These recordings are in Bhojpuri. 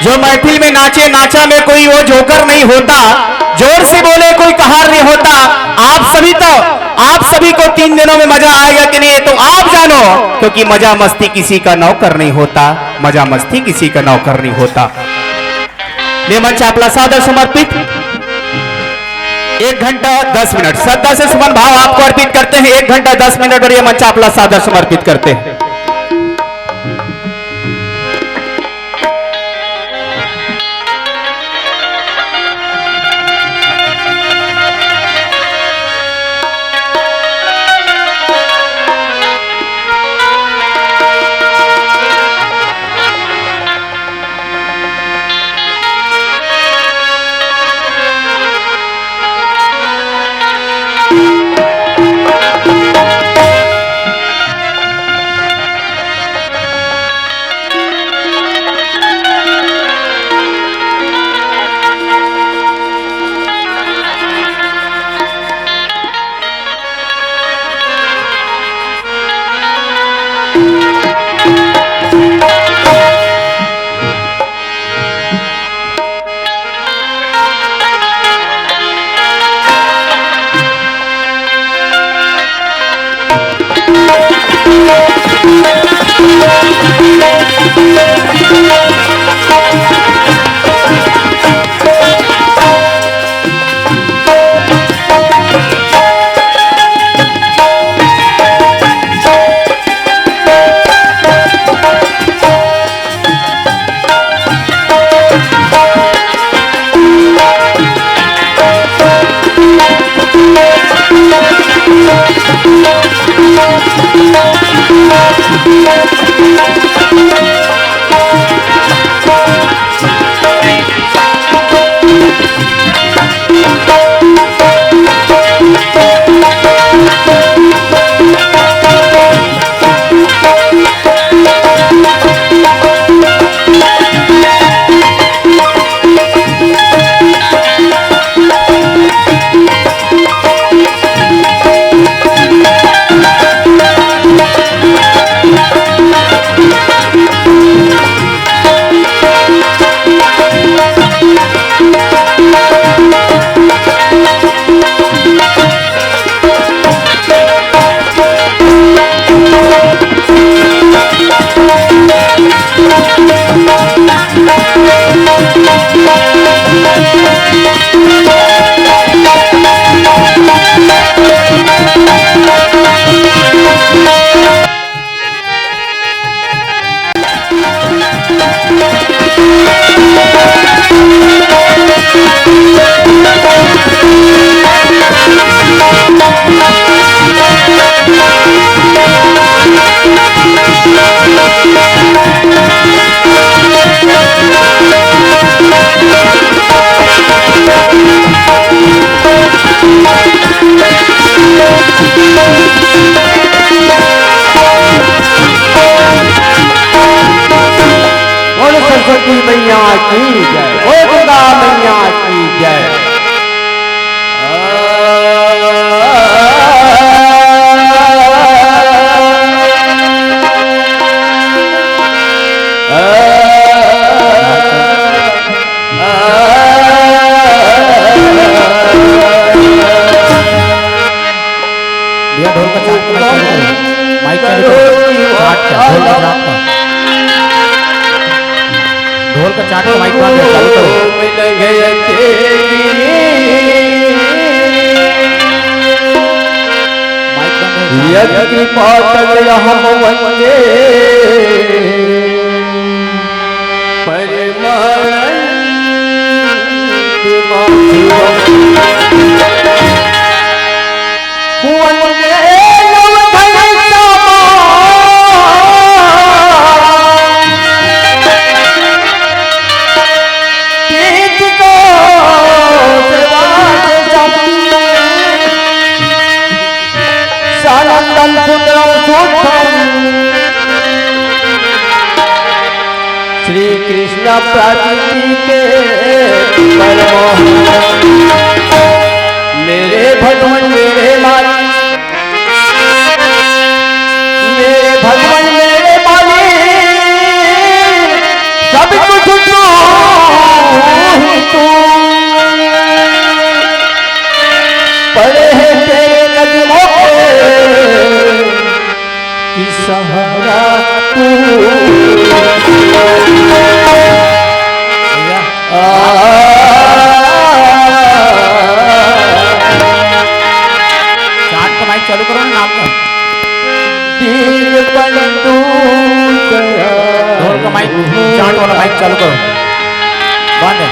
जो महफिल में नाचे, नाचा में कोई वो जोकर नहीं होता, जोर से बोले कोई कहार नहीं होता। आप सभी को 3 दिनों में मजा आएगा कि नहीं तो आप जानो, क्योंकि मजा मस्ती किसी का नौकर नहीं होता, मजा मस्ती किसी का नौकर नहीं होता। ये मंच आपला सादर समर्पित 1 घंटा 10 मिनट श्रद्धा से सुमन भाव आपको अर्पित करते हैं। 1 घंटा 10 मिनट और ये मंच आपला सादर समर्पित करते हैं। सरस्वती मैया की जय, ओ दुर्गा मैया की जय। ढोल का चाट माइक का माइक चालू करो। यज्ञ पातल हम वंदे श्री कृष्ण प्राकृति के मेरे भगवान मेरे मालिक, मेरे भगवान मेरे मालिक, सब कुछ चाट का माइक चालू करो ना नाम का। ढोल का माइक, चाट वाला माइक चालू करो। बंद है।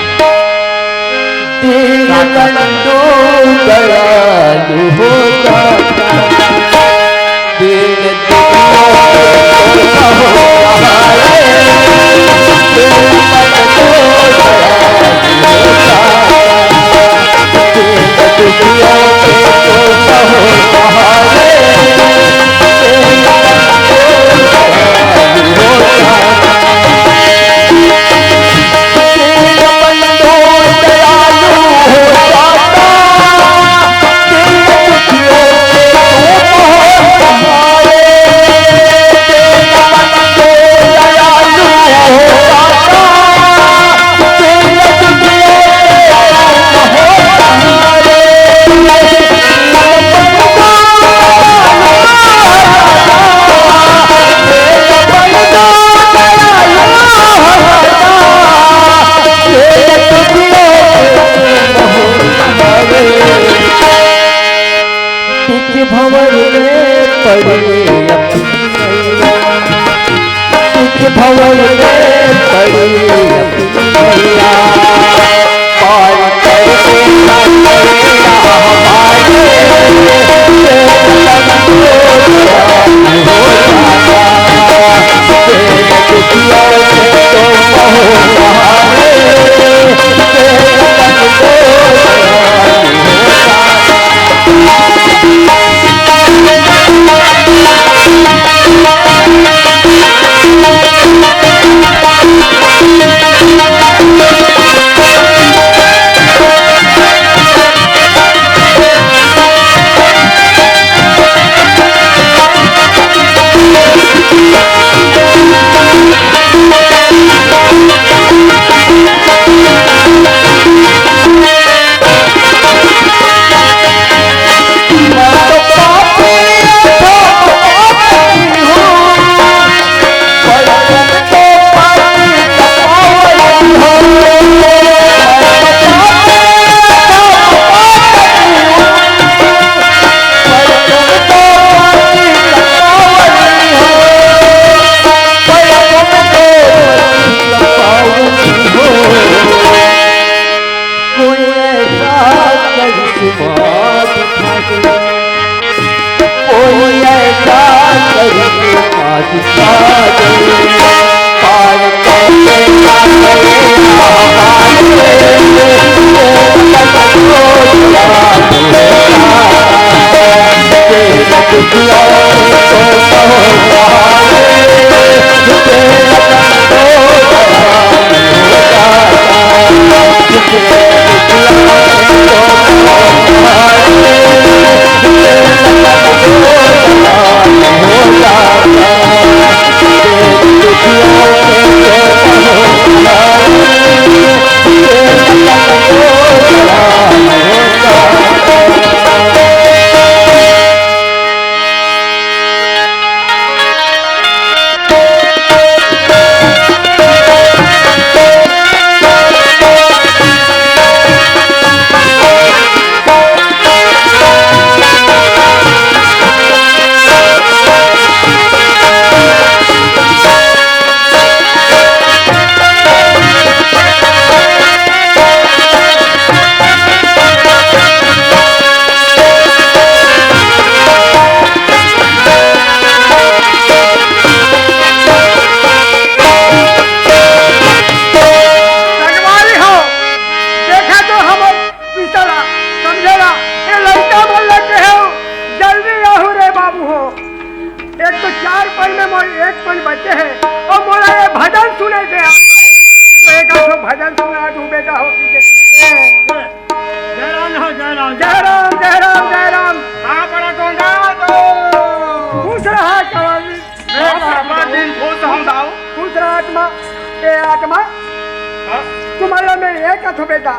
माला में एक अथो बेटा,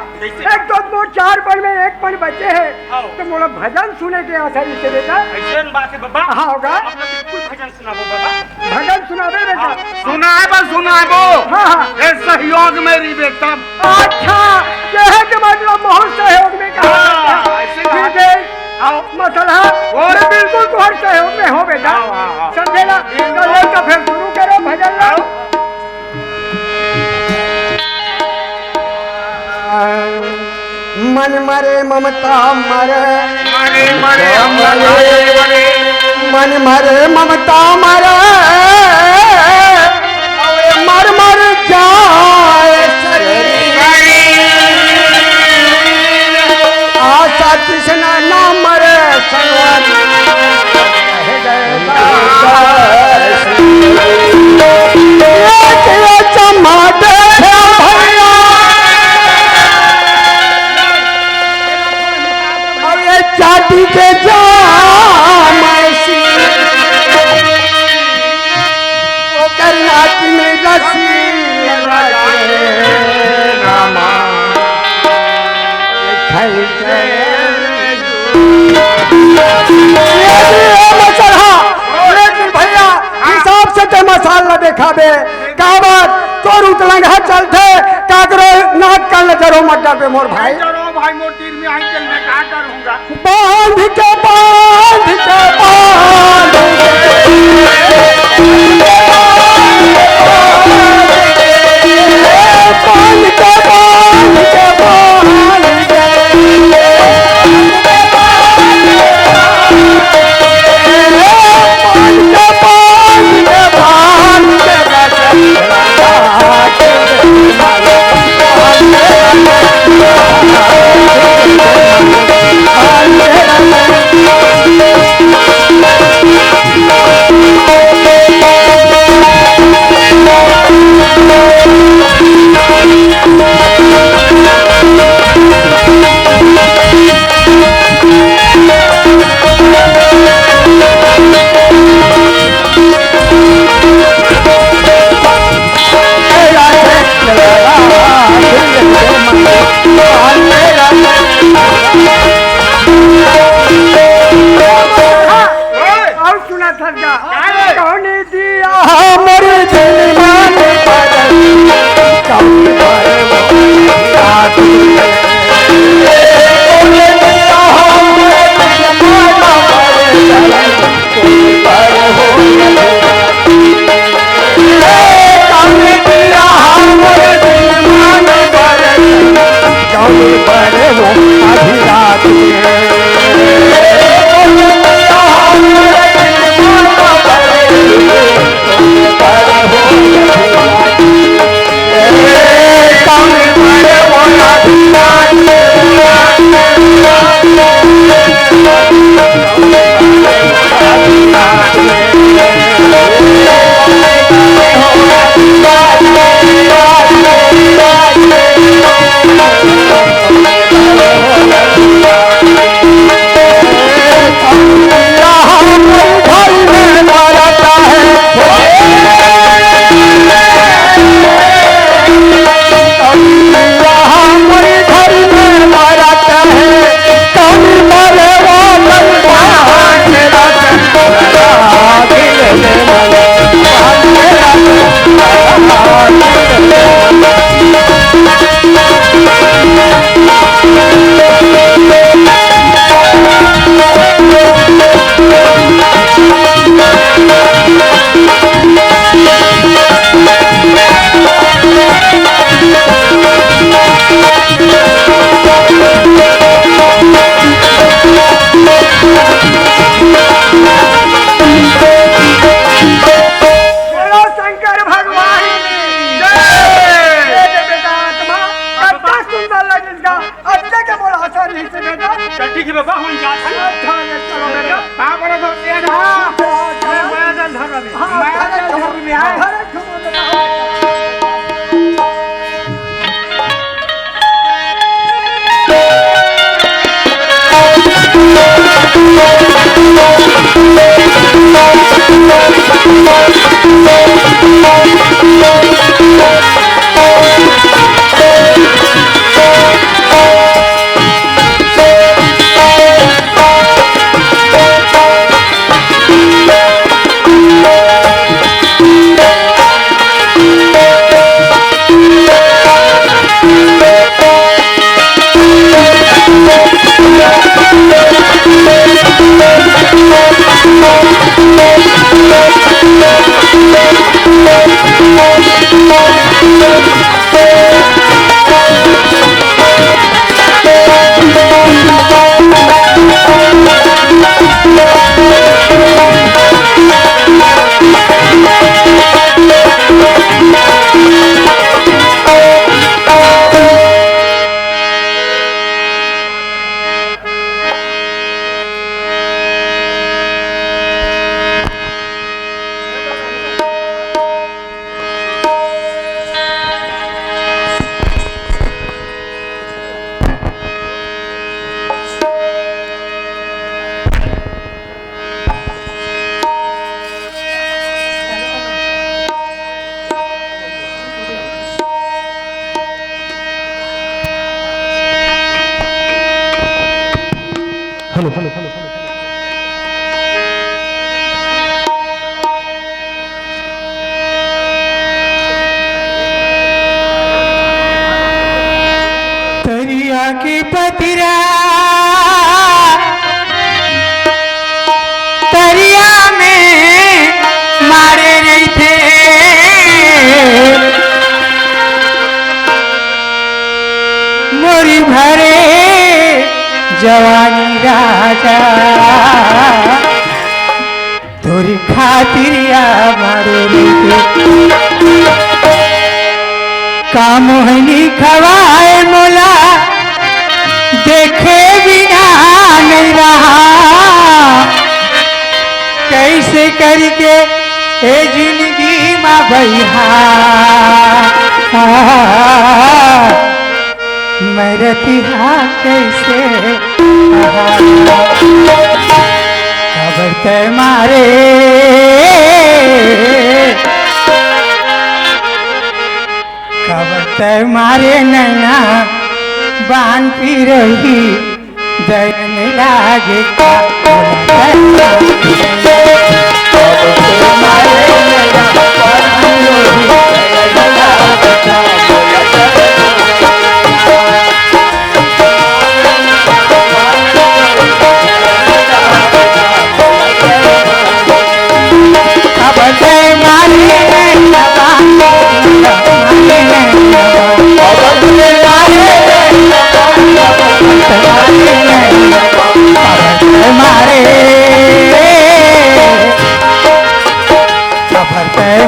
एक दो मोर चार पण में एक पण बचे है, तो मोला भजन सुने के आसानी से बेटा। ऐसे बात है बाबा। हाँ होगा। बिल्कुल भजन सुनाबो बाबा। भजन सुनावे बेटा। सुनाबो। हाँ हाँ। ये सहयोग मेरी बेटा। अच्छा, यह के मतलब बहुत सहयोग में कहा। ऐसे ठीक है। मसला और बिल्कुल तुम्हारे सहयोग में हो बेटा। समझेगा? तो फिर शुरू करो भजन लो। मन मरे ममता मरे, मन मरे ममता मरे, मर मर जाए आशा कृष्ण न मरे संगवारी जाति के जाम ऐसी वो करनाटी में रसी रामा लेकिन भैया हिसाब से ते मसाला देखा बे का बात तोर उतलंग चलते काकरो नाक का नजरो मड्डा पे मोर भाई भाई मोर तीर में आई चल मैं कहाँ करूँगा। बांध के बांध के बांध ठीक है बाबा हम जाते हैं। चलो बेटा। कहाँ पर हो ये ना? मैं जल धर रही। मैं जल धर रही है। दरिया की पतिरा दरिया में मारे रही थे मोरी भरे जवानी राजा तोरी खातिरिया मारे रही थे कामोहनी खवाए मोला देखे बिना नहीं रहा कैसे करके ए जिंदगी में भैया मैं रतिहा कैसे खबर तय मारे खबर मारे नैना बान पी रही दैन लागे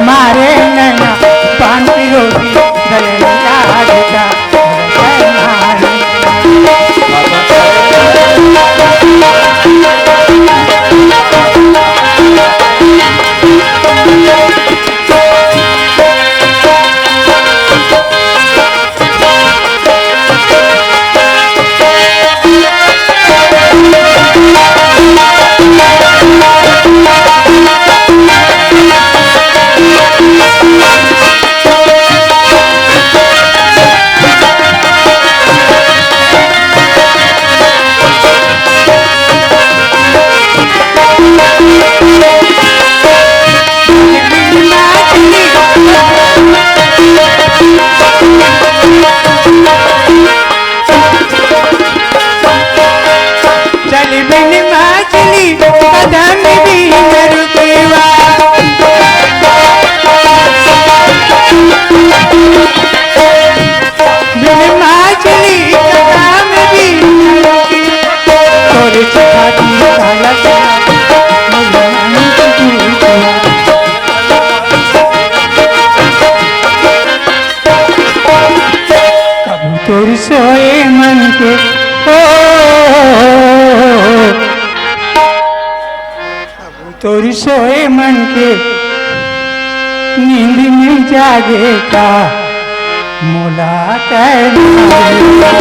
मारे नैना पान पी रोटी तोर सोए मन के तोर सोए मन के नींद में जागे का मोला कर